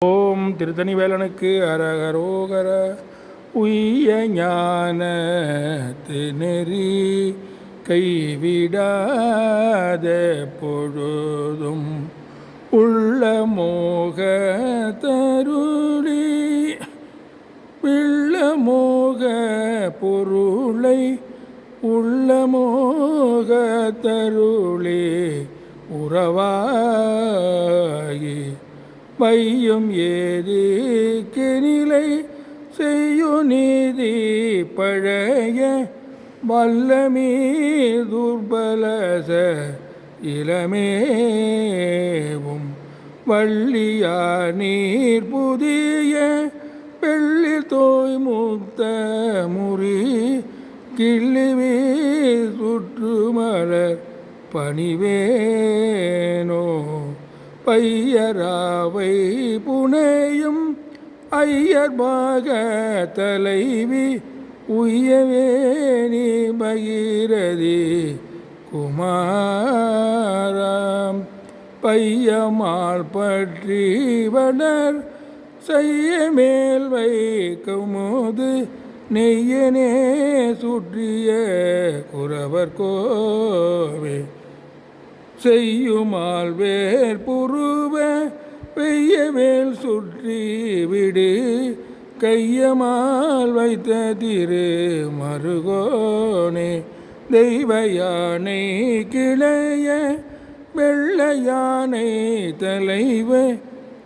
ஓம் திருத்தணி வேலனுக்கு அரகரோகர உய்ய ஞான நெறி கைவிடாத பொழுதும் உள்ள மோக தருளி விள்ள மோக பொருளை உள்ள மோக தருளி உறவாகி வையும் ஏதிக்கு நிலை செய்யு நீதி பழைய வல்லமீ துர்பலச இளமேவும் வள்ளியா நீர் புதிய வெள்ளி தோய் முத்த முறி கிள்ளிவி சுற்றுமலர் பணிவேனோ பையராவை புனையும் ஐயர்பாக தலைவி உய்யவேணி பகிரதி குமாரம் பையமால் பற்றி வளர் செய்ய மேல் வைக்குமோது நெய்யனே சுற்றிய குறவர் கோவே செய்யுமால் வேர் புருவ பெய்யவேல் சுற்றி விடு கையமால் வைத்த திரு மருகோனே தெய்வ யானை கிளைய வெள்ள யானை தலைவ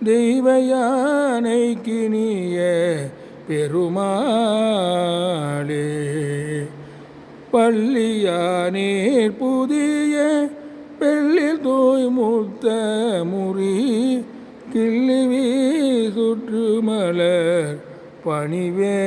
தெய்வ யானை கிணிய பெருமாளே பள்ளியானீர் புதிய வெள்ளில் தோய் முத்த முறி கிள்ளிவி சுற்றுமலர் பணிவே